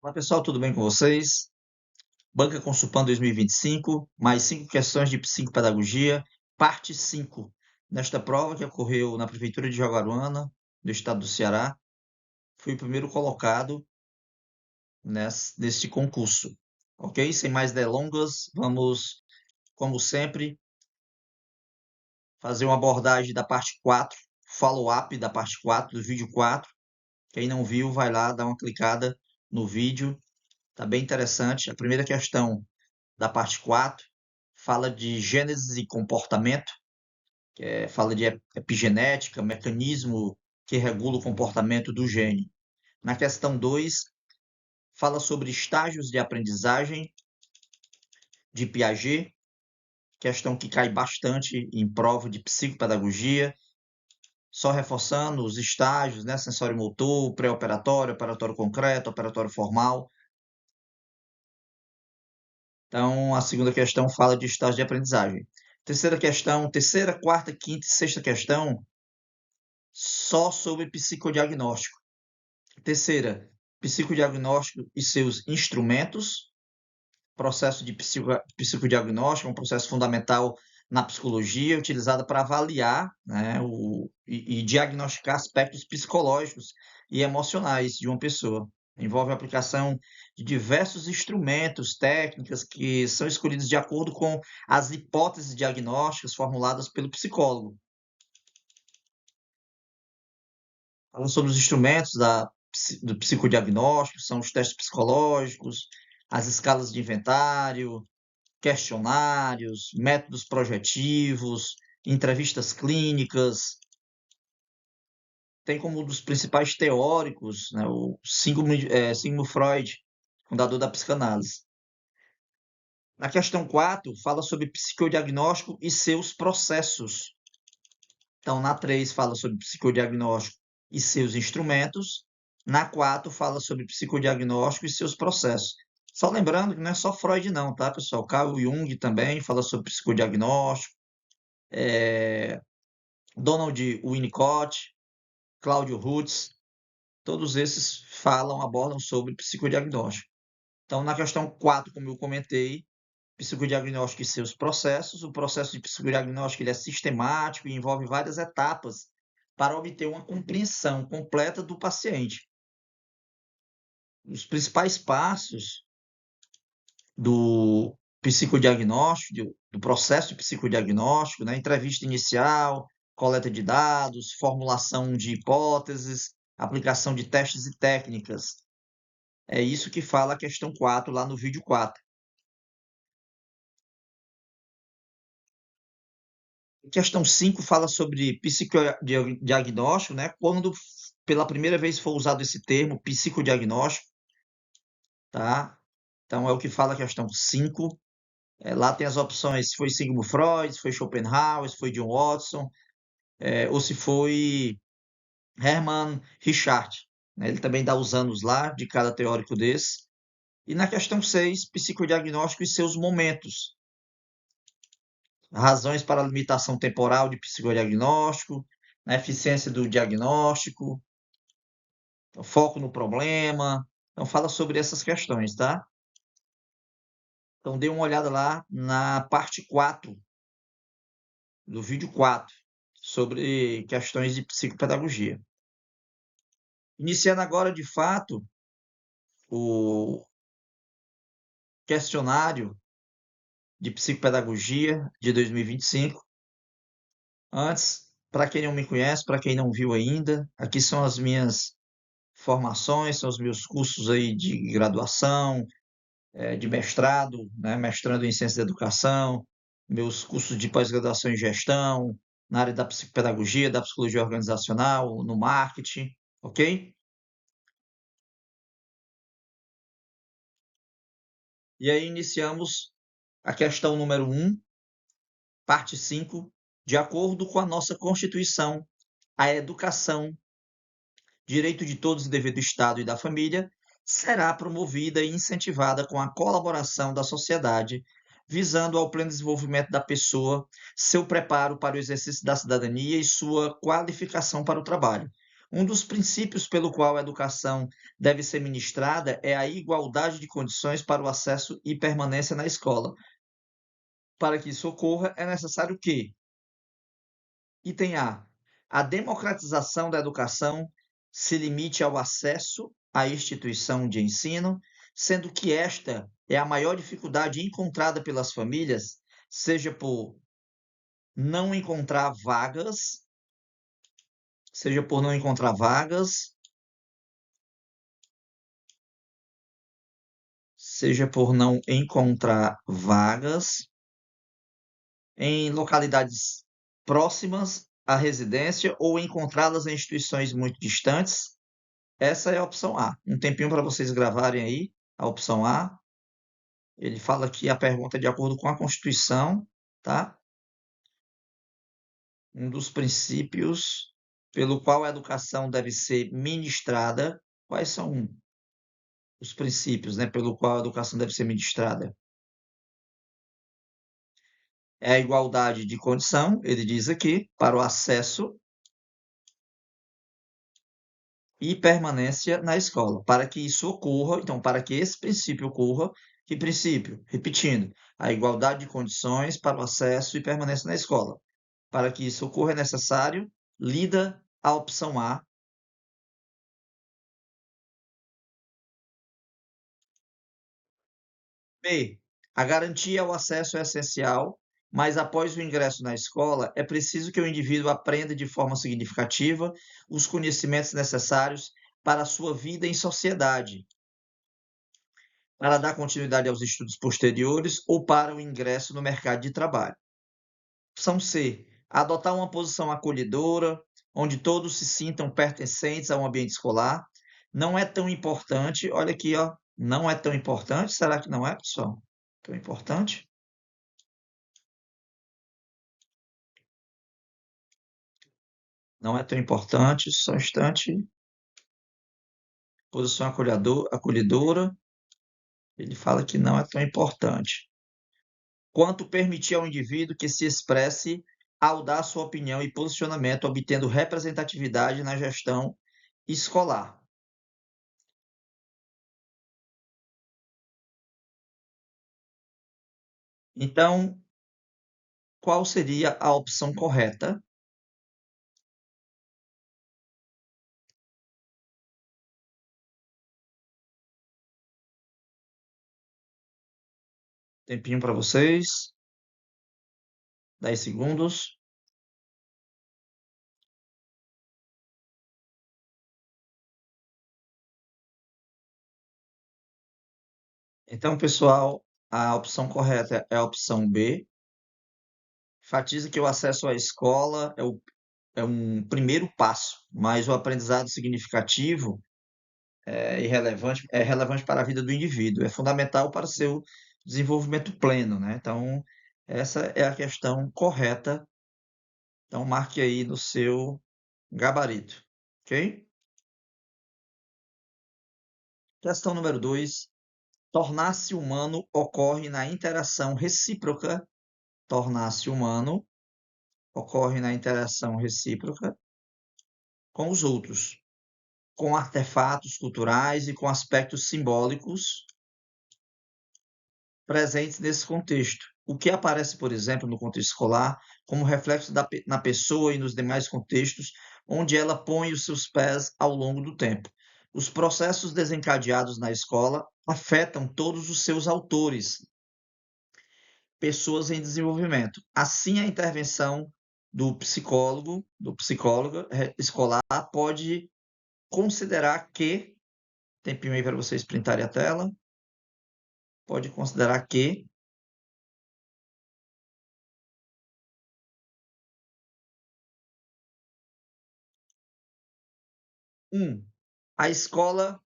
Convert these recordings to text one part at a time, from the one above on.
Olá pessoal, tudo bem com vocês? Banca Consulpan 2025, mais 5 questões de psicopedagogia, parte 5. Nesta prova que ocorreu na Prefeitura de Jaguaruana, do estado do Ceará, fui o primeiro colocado neste concurso. Ok? Sem mais delongas, vamos, como sempre, fazer uma abordagem da parte 4, follow-up da parte 4, do vídeo 4. Quem não viu, vai lá, dá uma clicada no vídeo. Tá bem interessante. A primeira questão da parte 4 fala de gênese e comportamento, fala de epigenética, mecanismo que regula o comportamento do gene. Na questão 2, fala sobre estágios de aprendizagem de Piaget, questão que cai bastante em prova de psicopedagogia, só reforçando os estágios, né? Sensório-motor, pré-operatório, operatório concreto, operatório formal. Então, a segunda questão fala de estágio de aprendizagem. Terceira questão, terceira, quarta, quinta e sexta questão, só sobre psicodiagnóstico. Terceira, psicodiagnóstico e seus instrumentos. Processo de psicodiagnóstico é um processo fundamental na psicologia, utilizado para avaliar, né, e diagnosticar aspectos psicológicos e emocionais de uma pessoa. Envolve a aplicação de diversos instrumentos, técnicas que são escolhidos de acordo com as hipóteses diagnósticas formuladas pelo psicólogo. Fala sobre os instrumentos do psicodiagnóstico, são os testes psicológicos, as escalas de inventário, questionários, métodos projetivos, entrevistas clínicas. Tem como um dos principais teóricos, né, o Sigmund Freud, fundador da psicanálise. Na questão 4, fala sobre psicodiagnóstico e seus processos. Então, na 3, fala sobre psicodiagnóstico e seus instrumentos. Na 4, fala sobre psicodiagnóstico e seus processos. Só lembrando que não é só Freud não, tá, pessoal? Carl Jung também fala sobre psicodiagnóstico. Donald Winnicott, Claudio Hutz, todos esses abordam sobre psicodiagnóstico. Então, na questão 4, como eu comentei, psicodiagnóstico e seus processos. O processo de psicodiagnóstico ele é sistemático e envolve várias etapas para obter uma compreensão completa do paciente. Os principais passos do psicodiagnóstico, do processo de psicodiagnóstico, né? Entrevista inicial, coleta de dados, formulação de hipóteses, aplicação de testes e técnicas. É isso que fala a questão 4 lá no vídeo 4. A questão 5 fala sobre psicodiagnóstico, né? Quando pela primeira vez for usado esse termo, psicodiagnóstico, tá? Então é o que fala a questão 5. Lá tem as opções se foi Sigmund Freud, se foi Schopenhauer, se foi John Watson, ou se foi Hermann Richard. Né? Ele também dá os anos lá de cada teórico desse. E na questão 6, psicodiagnóstico e seus momentos. Razões para a limitação temporal de psicodiagnóstico, a eficiência do diagnóstico, foco no problema. Então, fala sobre essas questões, tá? Então, dê uma olhada lá na parte 4 do vídeo 4, sobre questões de psicopedagogia. Iniciando agora, de fato, o questionário de psicopedagogia de 2025. Antes, para quem não me conhece, para quem não viu ainda, aqui são as minhas formações, são os meus cursos aí de graduação, de mestrado, né? Mestrando em Ciência da Educação, meus cursos de pós-graduação em Gestão, na área da psicopedagogia, da psicologia organizacional, no marketing, ok? E aí iniciamos a questão número 1, parte 5. De acordo com a nossa Constituição, a educação, direito de todos e dever do Estado e da família, será promovida e incentivada com a colaboração da sociedade, visando ao pleno desenvolvimento da pessoa, seu preparo para o exercício da cidadania e sua qualificação para o trabalho. Um dos princípios pelo qual a educação deve ser ministrada é a igualdade de condições para o acesso e permanência na escola. Para que isso ocorra, é necessário que: item A democratização da educação se limite ao acesso à instituição de ensino, sendo que esta é a maior dificuldade encontrada pelas famílias, seja por não encontrar vagas, seja por não encontrar vagas, seja por não encontrar vagas em localidades próximas à residência ou encontrá-las em instituições muito distantes. Essa é a opção A. Um tempinho para vocês gravarem aí a opção A. Ele fala que a pergunta é de acordo com a Constituição, tá? Um dos princípios pelo qual a educação deve ser ministrada. Quais são os princípios, né, pelo qual a educação deve ser ministrada? É a igualdade de condição, ele diz aqui, para o acesso e permanência na escola. Para que isso ocorra, então, para que esse princípio ocorra, que princípio? Repetindo, a igualdade de condições para o acesso e permanência na escola. Para que isso ocorra, é necessário, lida a opção A. B. A garantia ao acesso é essencial, mas após o ingresso na escola, é preciso que o indivíduo aprenda de forma significativa os conhecimentos necessários para a sua vida em sociedade, para dar continuidade aos estudos posteriores ou para o ingresso no mercado de trabalho. Opção C. Adotar uma posição acolhedora, onde todos se sintam pertencentes a um ambiente escolar. Não é tão importante, olha aqui, ó, não é tão importante, será que não é, pessoal? Tão importante? Não é tão importante, só um instante. Posição acolhedora, ele fala que não é tão importante. Quanto permitir ao indivíduo que se expresse ao dar sua opinião e posicionamento, obtendo representatividade na gestão escolar. Então, qual seria a opção correta? Tempinho para vocês, 10 segundos. Então, pessoal, a opção correta é a opção B. Enfatiza que o acesso à escola é um primeiro passo, mas o aprendizado significativo é relevante para a vida do indivíduo, é fundamental para o seu desenvolvimento pleno, né? Então, essa é a questão correta. Então, marque aí no seu gabarito, ok? Questão número 2. Tornar-se humano ocorre na interação recíproca. Tornar-se humano ocorre na interação recíproca com os outros, com artefatos culturais e com aspectos simbólicos presentes nesse contexto. O que aparece, por exemplo, no contexto escolar, como reflexo na pessoa e nos demais contextos onde ela põe os seus pés ao longo do tempo. Os processos desencadeados na escola afetam todos os seus autores, pessoas em desenvolvimento. Assim, a intervenção do psicólogo, do psicóloga escolar pode considerar que, tempinho aí para vocês printarem a tela, pode considerar que a escola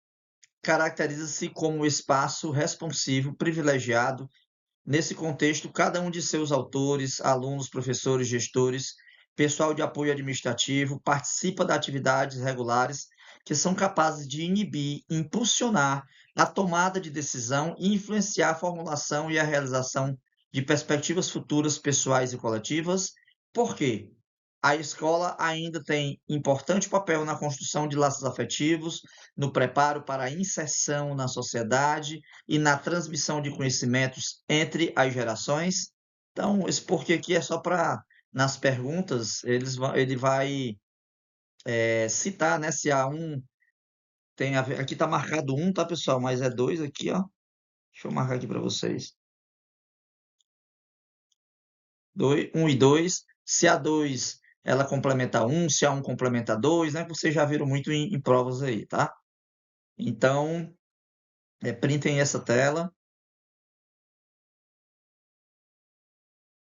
caracteriza-se como espaço responsivo, privilegiado. Nesse contexto, cada um de seus autores, alunos, professores, gestores, pessoal de apoio administrativo, participa de atividades regulares que são capazes de inibir, impulsionar a tomada de decisão e influenciar a formulação e a realização de perspectivas futuras pessoais e coletivas. Por quê? A escola ainda tem importante papel na construção de laços afetivos, no preparo para a inserção na sociedade e na transmissão de conhecimentos entre as gerações. Então, esse porquê aqui é só para, nas perguntas, ele vai citar, né, se há um, tem a ver, aqui está marcado um, tá, pessoal? Mas é dois aqui, ó. Deixa eu marcar aqui para vocês. Um e dois. Se a dois ela complementa um, se a um complementa dois, né? Vocês já viram muito em provas aí, tá? Então, printem essa tela.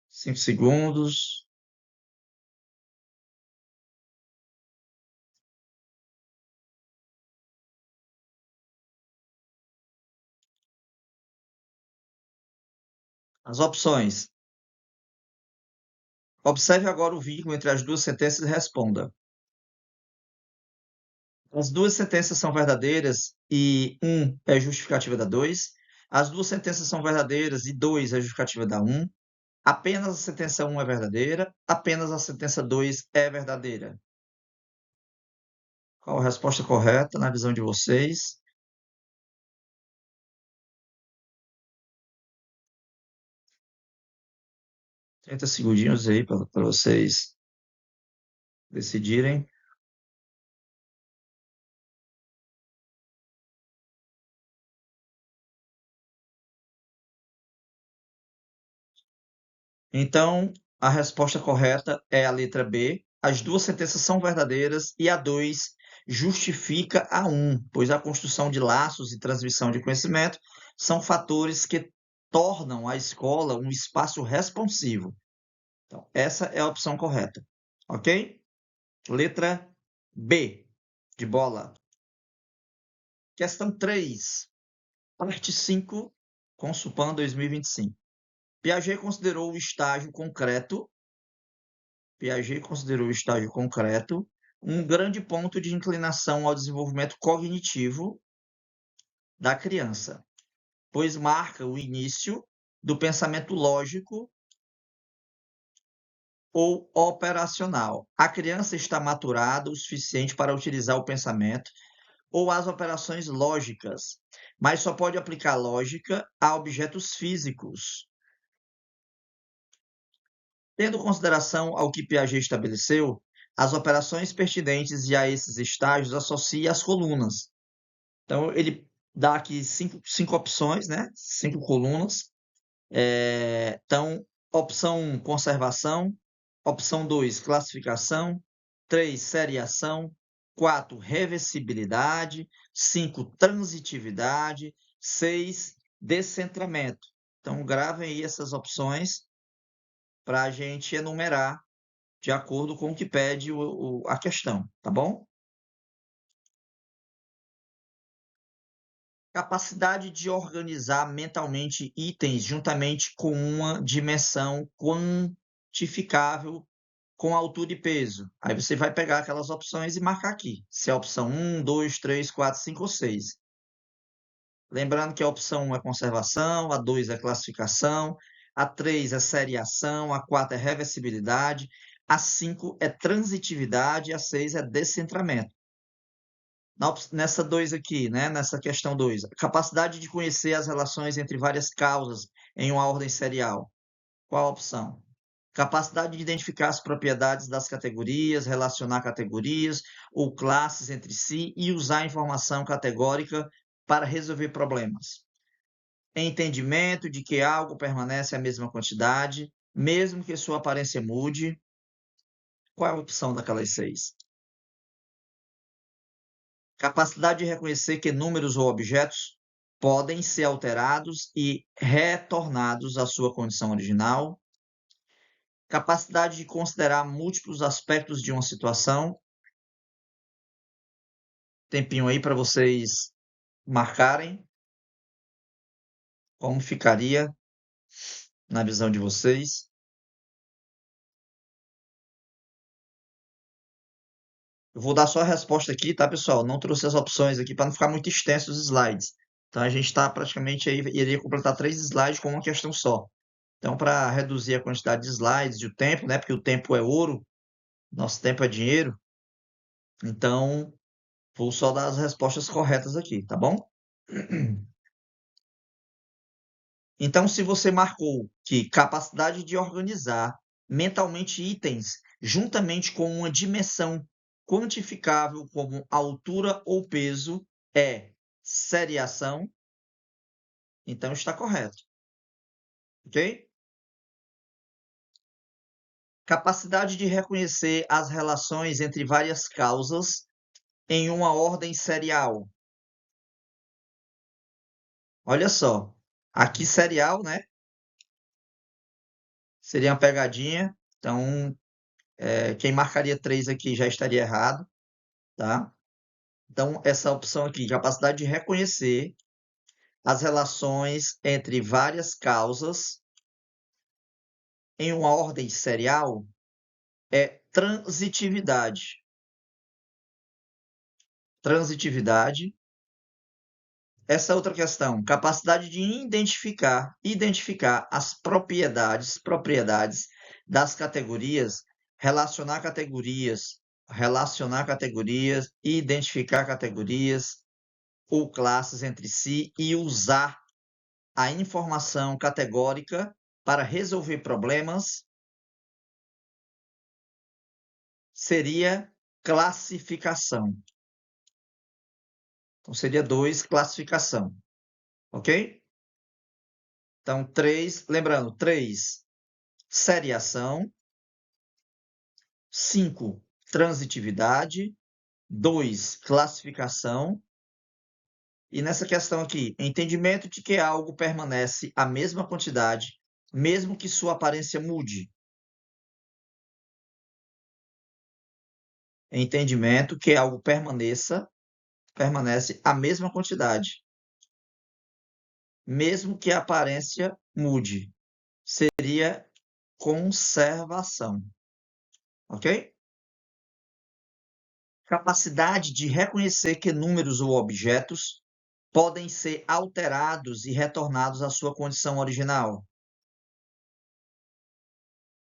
5 segundos. As opções. Observe agora o vínculo entre as duas sentenças e responda. As duas sentenças são verdadeiras e um é justificativa da dois. As duas sentenças são verdadeiras e dois é justificativa da um. Apenas a sentença 1 é verdadeira, apenas a sentença 2 é verdadeira. Qual a resposta correta na visão de vocês? 30 segundinhos aí para vocês decidirem. Então, a resposta correta é a letra B. As duas sentenças são verdadeiras e a 2 justifica a 1, pois a construção de laços e transmissão de conhecimento são fatores que tornam a escola um espaço responsivo. Então, essa é a opção correta, ok? Letra B, de bola. Questão 3, parte 5, Consupan 2025. Piaget considerou o estágio concreto um grande ponto de inclinação ao desenvolvimento cognitivo da criança, pois marca o início do pensamento lógico ou operacional. A criança está maturada o suficiente para utilizar o pensamento ou as operações lógicas, mas só pode aplicar lógica a objetos físicos. Tendo consideração ao que Piaget estabeleceu, as operações pertinentes e a esses estágios associa as colunas. Então, ele dá aqui cinco opções, né? 5 colunas. Então, opção 1, conservação. Opção 2, classificação. 3, seriação. 4, reversibilidade. 5, transitividade. 6, descentramento. Então, gravem aí essas opções para a gente enumerar de acordo com o que pede a questão, tá bom? Capacidade de organizar mentalmente itens juntamente com uma dimensão quantificável com altura e peso. Aí você vai pegar aquelas opções e marcar aqui, se é a opção 1, 2, 3, 4, 5 ou 6. Lembrando que a opção 1 é conservação, a 2 é classificação, a 3 é seriação, a 4 é reversibilidade, a 5 é transitividade e a 6 é descentramento. Nessa 2 aqui, né? Nessa questão 2, capacidade de conhecer as relações entre várias causas em uma ordem serial. Qual a opção? Capacidade de identificar as propriedades das categorias, relacionar categorias ou classes entre si e usar a informação categórica para resolver problemas. Entendimento de que algo permanece a mesma quantidade, mesmo que sua aparência mude. Qual é a opção daquelas 6? Capacidade de reconhecer que números ou objetos podem ser alterados e retornados à sua condição original. Capacidade de considerar múltiplos aspectos de uma situação. Tempinho aí para vocês marcarem como ficaria na visão de vocês. Eu vou dar só a resposta aqui, tá, pessoal? Não trouxe as opções aqui para não ficar muito extenso os slides. Então a gente está praticamente aí, iria completar 3 slides com uma questão só. Então, para reduzir a quantidade de slides e o tempo, né, porque o tempo é ouro, Nosso tempo é dinheiro, então vou só dar as respostas corretas aqui, tá bom? Então, se você marcou que capacidade de organizar mentalmente itens juntamente com uma dimensão quantificável como altura ou peso é seriação, então está correto, ok? Capacidade de reconhecer as relações entre várias causas em uma ordem serial. Olha só, aqui serial, né? Seria uma pegadinha. Então, quem marcaria 3 aqui já estaria errado, tá? Então, essa opção aqui, capacidade de reconhecer as relações entre várias causas em uma ordem serial é transitividade. Transitividade. Essa outra questão, capacidade de identificar as propriedades das categorias, relacionar categorias, identificar categorias ou classes entre si e usar a informação categórica para resolver problemas, seria classificação. Então, seria 2, classificação. Ok? Então, 3, lembrando, 3, seriação. 5, transitividade. 2, classificação. E nessa questão aqui, entendimento de que algo permanece a mesma quantidade, mesmo que sua aparência mude. Entendimento que algo permanece a mesma quantidade, mesmo que a aparência mude. Seria conservação. Ok? Capacidade de reconhecer que números ou objetos podem ser alterados e retornados à sua condição original.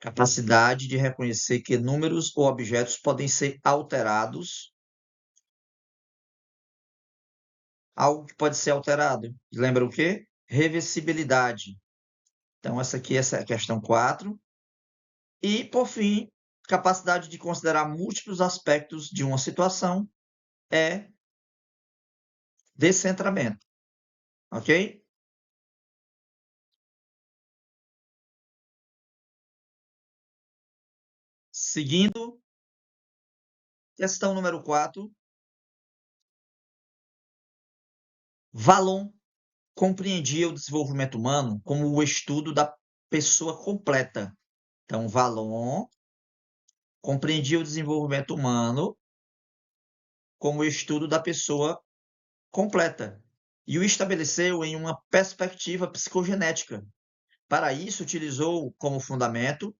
Capacidade de reconhecer que números ou objetos podem ser alterados. Algo que pode ser alterado. Lembra o quê? Reversibilidade. Então, essa é a questão 4. E, por fim, capacidade de considerar múltiplos aspectos de uma situação é descentramento. Ok? Seguindo, questão número 4. Vallon compreendia o desenvolvimento humano como o estudo da pessoa completa. Então, Vallon compreendia o desenvolvimento humano como o estudo da pessoa completa e o estabeleceu em uma perspectiva psicogenética. Para isso, utilizou como fundamento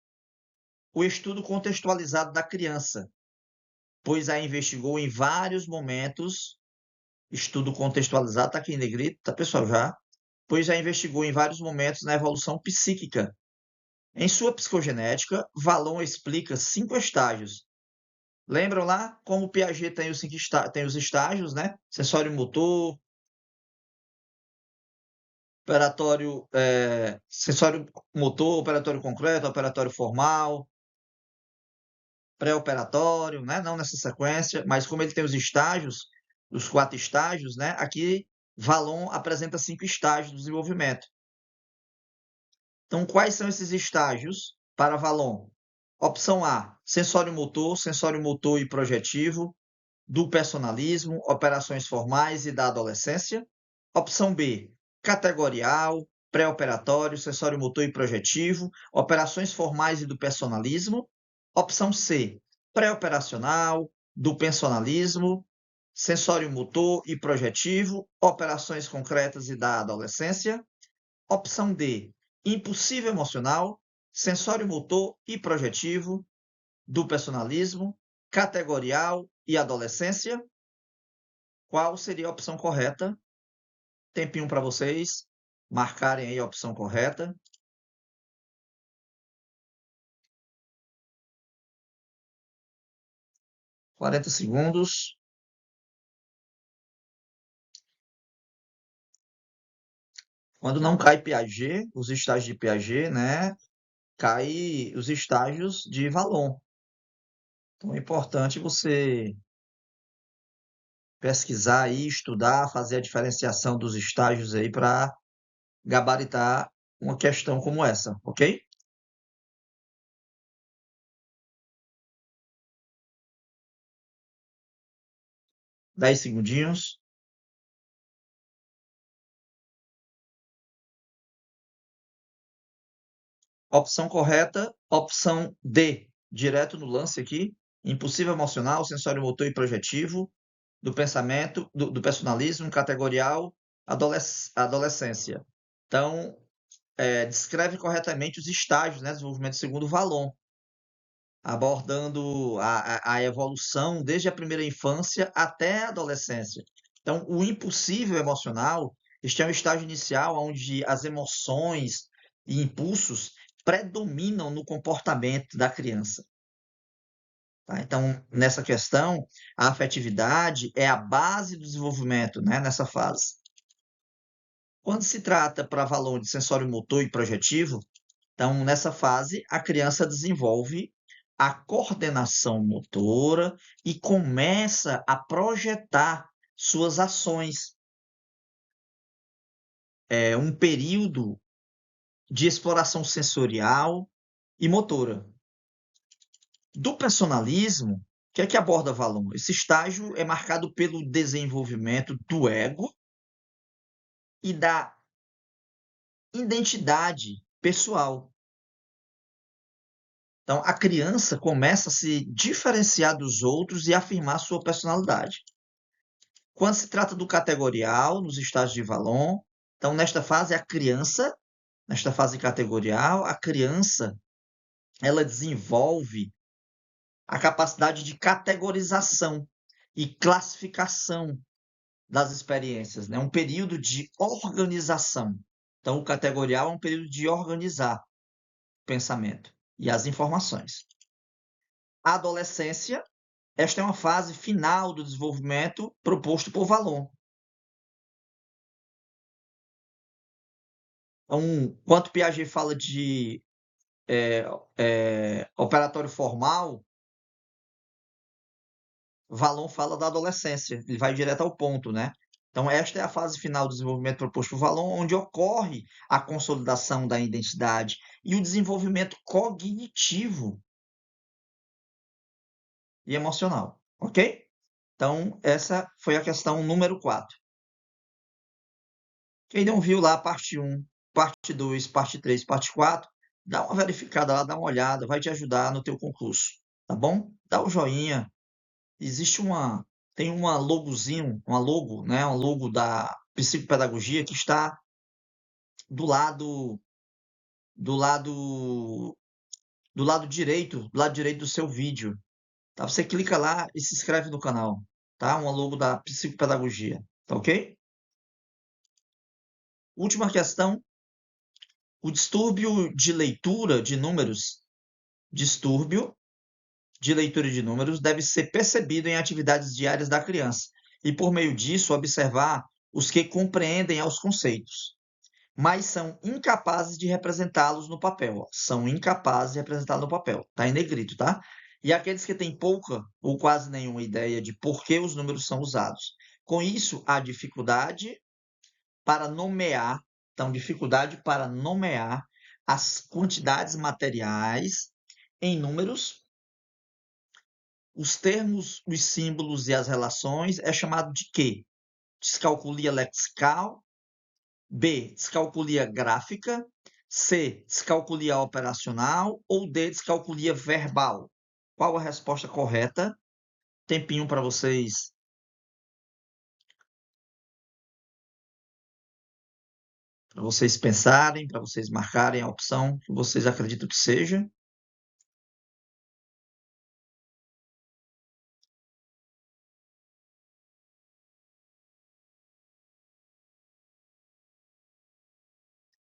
o estudo contextualizado da criança, pois a investigou em vários momentos. Estudo contextualizado, está aqui em negrito, tá, pessoal, já? Pois a investigou em vários momentos na evolução psíquica. Em sua psicogenética, Vallon explica 5 estágios. Lembram lá como Piaget tem os estágios, né? Sensório motor, sensório motor, operatório concreto, operatório formal, pré-operatório, né? Não nessa sequência, mas como ele tem os estágios, os 4 estágios, né? Aqui Vallon apresenta 5 estágios do desenvolvimento. Então, quais são esses estágios para Vallon? Opção A, sensório motor e projetivo, do personalismo, operações formais e da adolescência. Opção B, categorial, pré-operatório, sensório motor e projetivo, operações formais e do personalismo. Opção C, pré-operacional, do personalismo, sensório motor e projetivo, operações concretas e da adolescência. Opção D, impulsivo emocional, sensório motor e projetivo, do personalismo, categorial e adolescência. Qual seria a opção correta? Tempinho para vocês marcarem aí a opção correta. 40 segundos. Quando não cai Piaget, os estágios de Piaget, né? Cai os estágios de Vallon. Então é importante você pesquisar aí, estudar, fazer a diferenciação dos estágios aí para gabaritar uma questão como essa, ok? 10 segundinhos. Opção correta, opção D, direto no lance aqui. Impulsivo emocional, sensório motor e projetivo, do pensamento, do personalismo, categorial, adolescência. Então, descreve corretamente os estágios, né, desenvolvimento segundo Vallon, abordando a evolução desde a primeira infância até a adolescência. Então, o impulsivo emocional, este é um estágio inicial onde as emoções e impulsos predominam no comportamento da criança. Tá? Então, nessa questão, a afetividade é a base do desenvolvimento, né, nessa fase. Quando se trata para valor de sensório motor e projetivo, então, nessa fase, a criança desenvolve a coordenação motora e começa a projetar suas ações. É um período de exploração sensorial e motora. Do personalismo, o que é que aborda Vallon? Esse estágio é marcado pelo desenvolvimento do ego e da identidade pessoal. Então, a criança começa a se diferenciar dos outros e afirmar sua personalidade. Quando se trata do categorial, nos estágios de Vallon, então, nesta fase, a criança, nesta fase categorial, a criança, ela desenvolve a capacidade de categorização e classificação das experiências, né? Um período de organização. Então, o categorial é um período de organizar o pensamento e as informações. A adolescência, esta é uma fase final do desenvolvimento proposto por Vallon. Então, quando Piaget fala de operatório formal, Vallon fala da adolescência, ele vai direto ao ponto, né? Então, esta é a fase final do desenvolvimento proposto por Vallon, onde ocorre a consolidação da identidade e o desenvolvimento cognitivo e emocional, ok? Então, essa foi a questão número 4. Quem não viu lá a parte 1, parte 2, parte 3, parte 4, dá uma verificada lá, dá uma olhada, vai te ajudar no teu concurso, tá bom? Dá o joinha. Existe tem uma logozinho, uma logo, né, um logo da psicopedagogia que está do lado do lado do lado direito do seu vídeo, tá? Você clica lá e se inscreve no canal, tá? Uma logo da psicopedagogia, tá ok? Última questão, o distúrbio de leitura de números, distúrbio de leitura de números deve ser percebido em atividades diárias da criança e, por meio disso, observar os que compreendem aos conceitos, mas são incapazes de representá-los no papel. Ó. São incapazes de representá-los no papel. Está em negrito, tá? E aqueles que têm pouca ou quase nenhuma ideia de por que os números são usados. Com isso, há dificuldade para nomear, então, dificuldade para nomear as quantidades materiais em números, os termos, os símbolos e as relações é chamado de quê? Descalculia lexical, B, descalculia gráfica, C, descalculia operacional ou D, descalculia verbal? Qual a resposta correta? Tempinho para vocês pensarem, para vocês marcarem a opção que vocês acreditam que seja.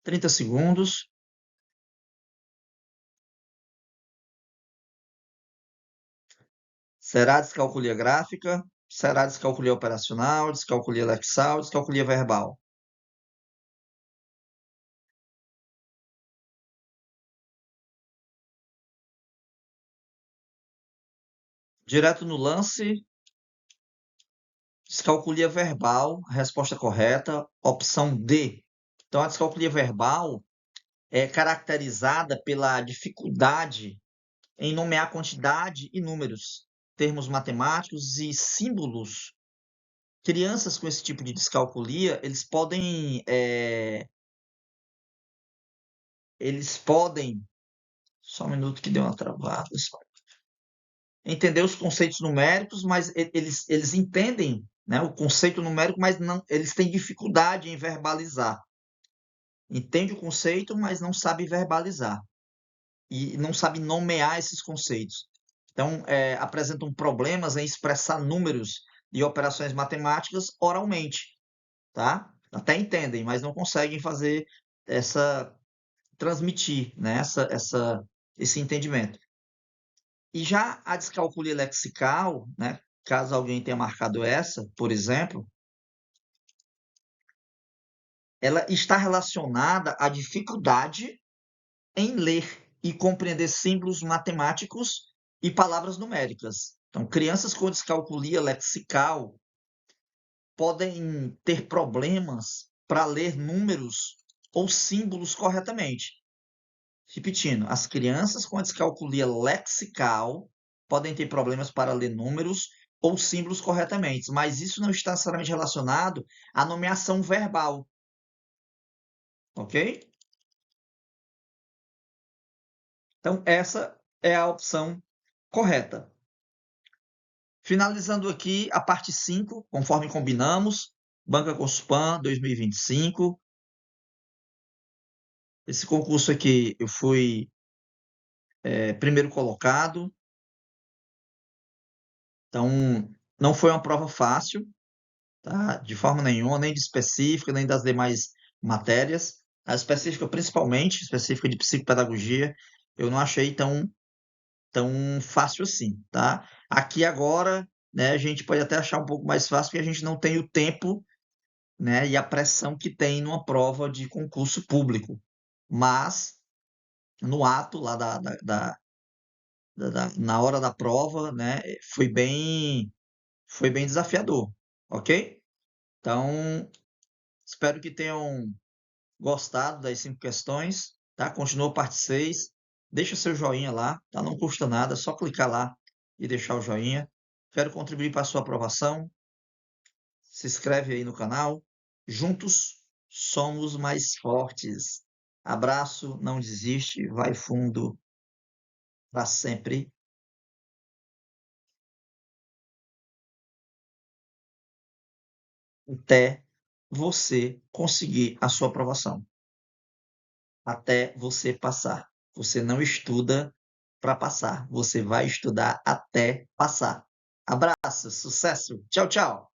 30 segundos. Será descalculia gráfica? Será descalculia operacional? Descalculia lexal? Descalculia verbal? Direto no lance, descalculia verbal, resposta correta, opção D. Então, a descalculia verbal é caracterizada pela dificuldade em nomear quantidade e números, termos matemáticos e símbolos. Crianças com esse tipo de descalculia, eles podem, só um minuto que deu uma travada, entender os conceitos numéricos, mas eles entendem, né, o conceito numérico, mas não, eles têm dificuldade em verbalizar. Entende o conceito, mas não sabe verbalizar e não sabe nomear esses conceitos. Então, apresentam problemas em expressar números e operações matemáticas oralmente, tá? Até entendem, mas não conseguem fazer essa transmitir, né, esse entendimento. E já a descalculia lexical, né, caso alguém tenha marcado essa, por exemplo, ela está relacionada à dificuldade em ler e compreender símbolos matemáticos e palavras numéricas. Então, crianças com descalculia lexical podem ter problemas para ler números ou símbolos corretamente. Repetindo, as crianças com a descalculia lexical podem ter problemas para ler números ou símbolos corretamente, mas isso não está necessariamente relacionado à nomeação verbal, ok? Então, essa é a opção correta. Finalizando aqui a parte 5, conforme combinamos, Banca Conspan 2025. Esse concurso aqui eu fui primeiro colocado, então não foi uma prova fácil, tá? De forma nenhuma, nem de específica, nem das demais matérias. A específica, principalmente, específica de psicopedagogia, eu não achei tão fácil assim, tá? Aqui agora, né, a gente pode até achar um pouco mais fácil, porque a gente não tem o tempo, né, e a pressão que tem numa prova de concurso público. Mas, no ato lá na hora da prova, né, foi bem desafiador, ok? Então, espero que tenham gostado das 5 questões, tá? Continua a parte 6. Deixa seu joinha lá, tá? Não custa nada, é só clicar lá e deixar o joinha. Quero contribuir para a sua aprovação. Se inscreve aí no canal. Juntos somos mais fortes. Abraço, não desiste, vai fundo para sempre. Até você conseguir a sua aprovação. Até você passar. Você não estuda para passar, você vai estudar até passar. Abraço, sucesso, tchau, tchau.